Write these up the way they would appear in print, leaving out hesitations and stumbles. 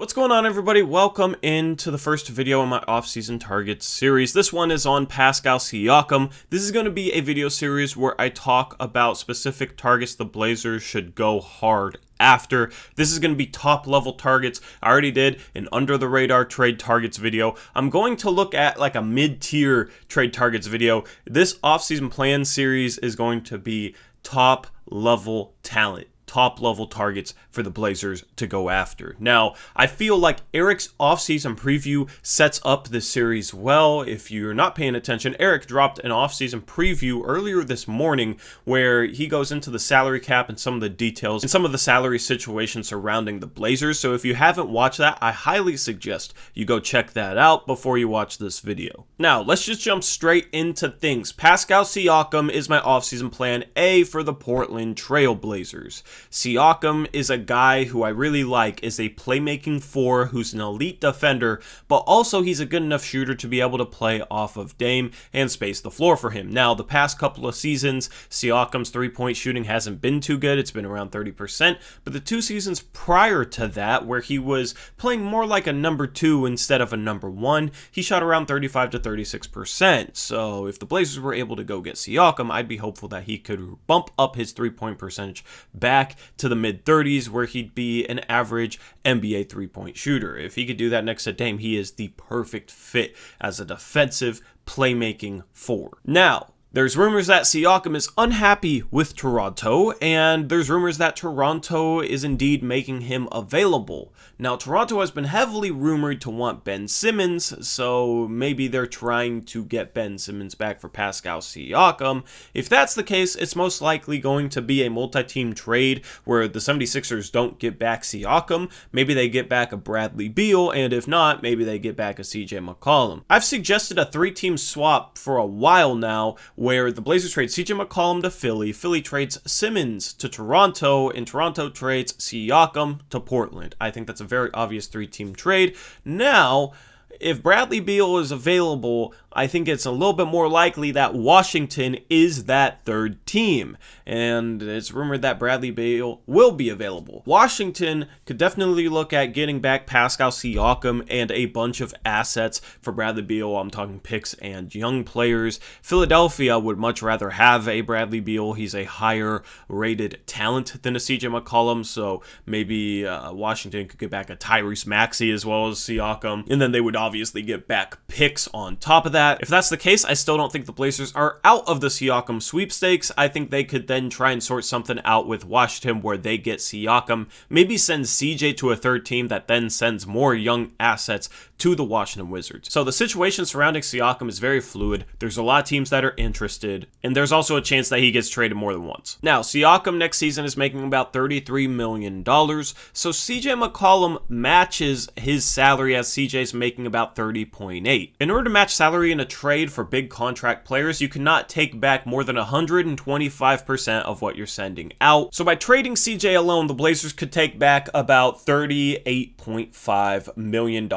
What's going on, everybody? Welcome into the first video in my off-season targets series. This one is on Pascal Siakam. This is going to be a video series where I talk about specific targets the Blazers should go hard after. This is going to be top level targets. I already did an under the radar trade targets video. I'm going to look at like a mid-tier trade targets video. This off-season plan series is going to be top level talent, top level targets for the Blazers to go after. Now, I feel like Eric's offseason preview sets up this series well. If you're not paying attention, Eric dropped an offseason preview earlier this morning where he goes into the salary cap and some of the details and some of the salary situations surrounding the Blazers. So if you haven't watched that, I highly suggest you go check that out before you watch this video. Now, let's just jump straight into things. Pascal Siakam is my offseason plan A for the Portland Trail Blazers. Siakam is a guy who I really like, is a playmaking four who's an elite defender, but also he's a good enough shooter to be able to play off of Dame and space the floor for him. Now, the past couple of seasons, Siakam's three-point shooting hasn't been too good. It's been around 30%, but the 2 seasons prior to that, where he was playing more like a number 2 instead of a number 1, he shot around 35 to 36%. So if the Blazers were able to go get Siakam, I'd be hopeful that he could bump up his three-point percentage back to the mid-30s, where he'd be an average NBA three-point shooter. If he could do that next to Dame, he is the perfect fit as a defensive playmaking four. Now, there's rumors that Siakam is unhappy with Toronto, and there's rumors that Toronto is indeed making him available. Now, Toronto has been heavily rumored to want Ben Simmons, so maybe they're trying to get Ben Simmons back for Pascal Siakam. If that's the case, it's most likely going to be a multi-team trade where the 76ers don't get back Siakam. Maybe they get back a Bradley Beal, and if not, maybe they get back a CJ McCollum. I've suggested a 3-team swap for a while now, where the Blazers trade CJ McCollum to Philly, Philly trades Simmons to Toronto, and Toronto trades Siakam to Portland. I think that's a very obvious 3-team trade. Now, if Bradley Beal is available, I think it's a little bit more likely that Washington is that 3rd team, and it's rumored that Bradley Beal will be available. Washington could definitely look at getting back Pascal Siakam and a bunch of assets for Bradley Beal. I'm talking picks and young players. Philadelphia would much rather have a Bradley Beal. He's a higher rated talent than a CJ McCollum, so maybe Washington could get back a Tyrese Maxey as well as Siakam, and then they would obviously get back picks on top of that. If that's the case, I still don't think the Blazers are out of the Siakam sweepstakes. I think they could then try and sort something out with Washington where they get Siakam, maybe send CJ to a 3rd team that then sends more young assets to the Washington Wizards. So the situation surrounding Siakam is very fluid. There's a lot of teams that are interested, and there's also a chance that he gets traded more than once. Now, Siakam next season is making about $33 million, so CJ McCollum matches his salary as CJ's making about 30.8. In order to match salary in a trade for big contract players, you cannot take back more than 125% of what you're sending out. So by trading CJ alone, the Blazers could take back about $38.5 million.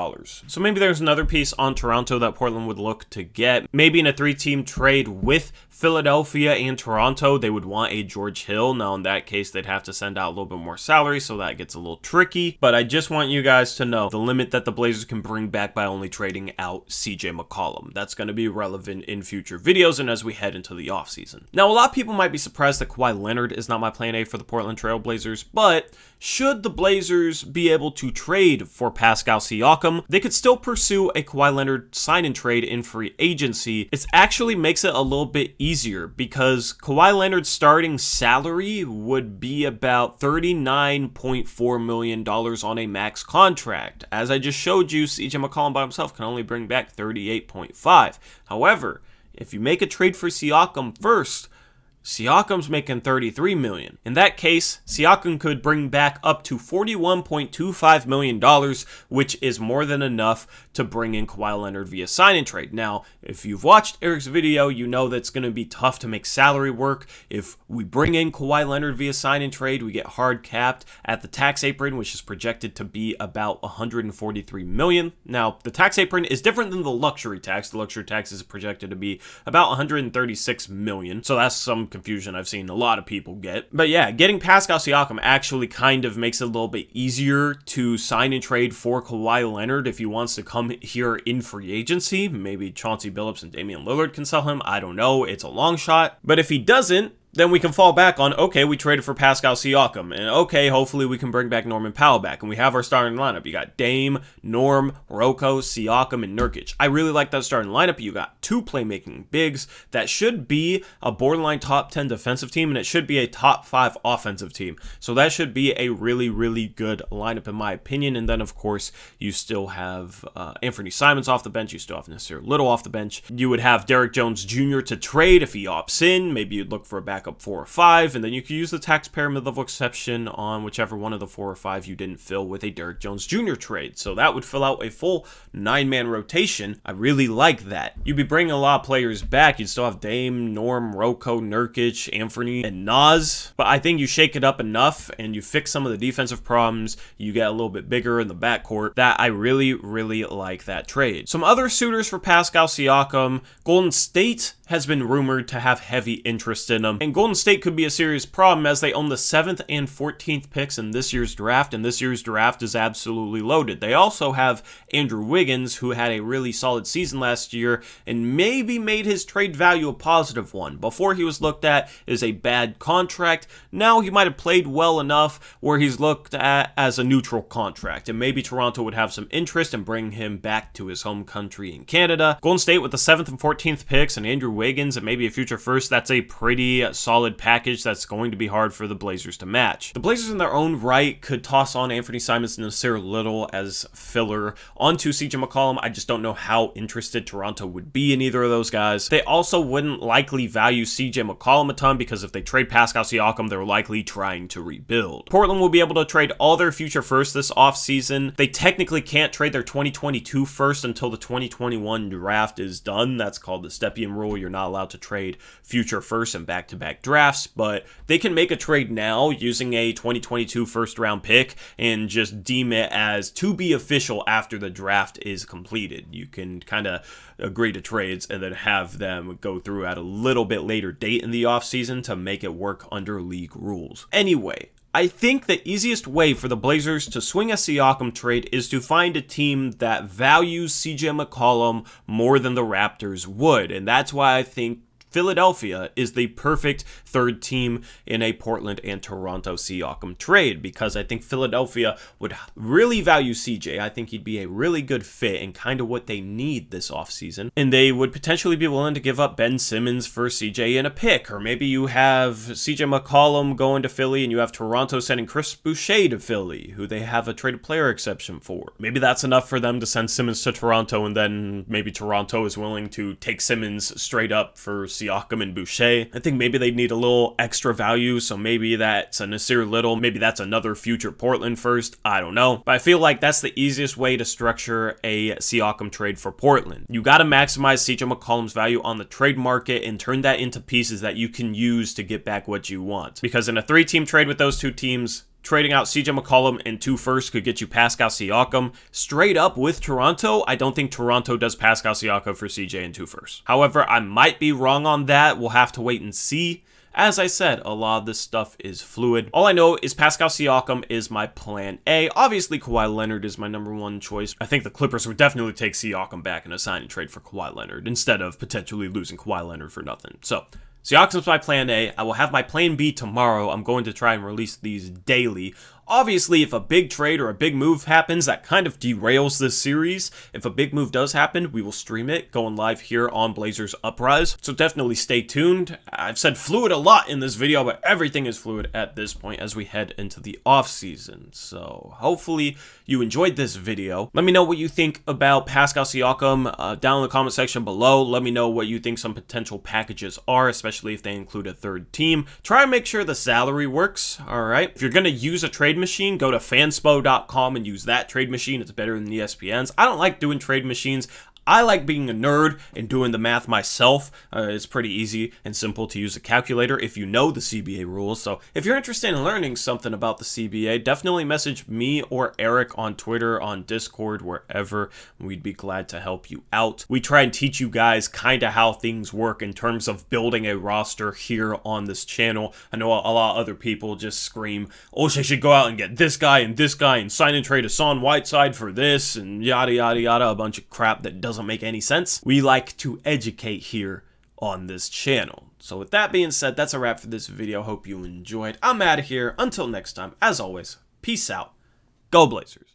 So maybe there's another piece on Toronto that Portland would look to get. Maybe in a 3-team trade with Philadelphia and Toronto, they would want a George Hill. Now, in that case, they'd have to send out a little bit more salary, so that gets a little tricky. But I just want you guys to know the limit that the Blazers can bring back by only trading out CJ McCollum. That's going to be relevant in future videos and as we head into the offseason. Now, a lot of people might be surprised that Kawhi Leonard is not my plan A for the Portland Trail Blazers, but should the Blazers be able to trade for Pascal Siakam, they could still pursue a Kawhi Leonard sign-and trade in free agency. It actually makes it a little bit easier because Kawhi Leonard's starting salary would be about $39.4 million on a max contract. As I just showed you, CJ McCollum by himself can only bring back 38.5. However, if you make a trade for Siakam first, Siakam's making $33 million. In that case, Siakam could bring back up to $41.25 million, which is more than enough to bring in Kawhi Leonard via sign and trade. Now, if you've watched Eric's video, you know that's going to be tough to make salary work. If we bring in Kawhi Leonard via sign and trade, we get hard capped at the tax apron, which is projected to be about $143 million. Now, the tax apron is different than the luxury tax. The luxury tax is projected to be about $136 million. So that's some confusion I've seen a lot of people get. But yeah, getting Pascal Siakam actually kind of makes it a little bit easier to sign and trade for Kawhi Leonard if he wants to come here in free agency. Maybe Chauncey Billups and Damian Lillard can sell him. I don't know. It's a long shot. But if he doesn't, then we can fall back on, okay, we traded for Pascal Siakam, and okay, hopefully we can bring back Norman Powell back, and we have our starting lineup. You got Dame, Norm, Rocco, Siakam, and Nurkic. I really like that starting lineup. You got two playmaking bigs that should be a borderline top 10 defensive team, and it should be a top 5 offensive team. So that should be a really, really good lineup in my opinion. And then, of course, you still have Anthony Simons off the bench. You still have Nasir Little off the bench. You would have Derrick Jones Jr. to trade if he opts in. Maybe you'd look for a backup 4 or 5, and then you could use the taxpayer mid-level exception on whichever one of the 4 or 5 you didn't fill with a Derrick Jones Jr. trade. So that would fill out a full 9-man rotation. I really like that. You'd be bringing a lot of players back. You'd still have Dame, Norm, Rocco, Nurkic, Anthony, and Nas. But I think you shake it up enough and you fix some of the defensive problems. You get a little bit bigger in the backcourt. That I really, really like that trade. Some other suitors for Pascal Siakam. Golden State has been rumored to have heavy interest in him. And Golden State could be a serious problem as they own the 7th and 14th picks in this year's draft, and this year's draft is absolutely loaded. They also have Andrew Wiggins, who had a really solid season last year and maybe made his trade value a positive one. Before he was looked at as a bad contract, now he might have played well enough where he's looked at as a neutral contract, and maybe Toronto would have some interest in bringing him back to his home country in Canada. Golden State with the 7th and 14th picks and Andrew Wiggins and maybe a future first, that's a pretty solid package that's going to be hard for the Blazers to match. The Blazers in their own right could toss on Anthony Simons and Nasir Little as filler onto CJ McCollum. I just don't know how interested Toronto would be in either of those guys. They also wouldn't likely value CJ McCollum a ton because if they trade Pascal Siakam, they're likely trying to rebuild. Portland will be able to trade all their future firsts this offseason. They technically can't trade their 2022 first until the 2021 draft is done. That's called the Stepien rule. You're not allowed to trade future first and back-to-back drafts, but they can make a trade now using a 2022 first-round pick and just deem it as to be official after the draft is completed. You can kind of agree to trades and then have them go through at a little bit later date in the offseason to make it work under league rules. Anyway, I think the easiest way for the Blazers to swing a Siakam trade is to find a team that values CJ McCollum more than the Raptors would, and that's why I think Philadelphia is the perfect third team in a Portland and Toronto Siakam trade because I think Philadelphia would really value CJ. I think he'd be a really good fit and kind of what they need this offseason. And they would potentially be willing to give up Ben Simmons for CJ in a pick. Or maybe you have CJ McCollum going to Philly and you have Toronto sending Chris Boucher to Philly, who they have a traded player exception for. Maybe that's enough for them to send Simmons to Toronto, and then maybe Toronto is willing to take Simmons straight up for Siakam and Boucher. I think maybe they'd need a little extra value, so maybe that's a Nasir Little, maybe that's another future Portland first, I don't know. But I feel like that's the easiest way to structure a Siakam trade for Portland. You gotta maximize CJ McCollum's value on the trade market and turn that into pieces that you can use to get back what you want. Because in a 3-team trade with those 2 teams, trading out CJ McCollum and 2 firsts could get you Pascal Siakam. Straight up with Toronto, I don't think Toronto does Pascal Siakam for CJ and 2 firsts. However, I might be wrong on that. We'll have to wait and see. As I said, a lot of this stuff is fluid. All I know is Pascal Siakam is my plan A. Obviously, Kawhi Leonard is my number 1 choice. I think the Clippers would definitely take Siakam back in a sign and trade for Kawhi Leonard instead of potentially losing Kawhi Leonard for nothing. So, Siakam's my plan A. I will have my plan B tomorrow. I'm going to try and release these daily. Obviously, if a big trade or a big move happens, that kind of derails this series. If a big move does happen, we will stream it, going live here on Blazers Uprise. So definitely stay tuned. I've said fluid a lot in this video, but everything is fluid at this point as we head into the off season. So hopefully you enjoyed this video. Let me know what you think about Pascal Siakam down in the comment section below. Let me know what you think some potential packages are, especially if they include a third team. Try and make sure the salary works, all right? If you're going to use a trade machine, go to fanspo.com and use that trade machine. It's better than ESPN's. I don't like doing trade machines. I like being a nerd and doing the math myself. It's pretty easy and simple to use a calculator if you know the CBA rules. So if you're interested in learning something about the CBA, definitely message me or Eric on Twitter, on Discord, wherever. We'd be glad to help you out. We try and teach you guys kind of how things work in terms of building a roster here on this channel. I know a lot of other people just scream, oh, I should go out and get this guy and sign and trade Hassan Whiteside for this and yada yada yada, a bunch of crap that doesn't make any sense. We like to educate here on this channel. So with that being said, that's a wrap for this video. Hope you enjoyed. I'm out of here. Until next time, as always, peace out. Go Blazers.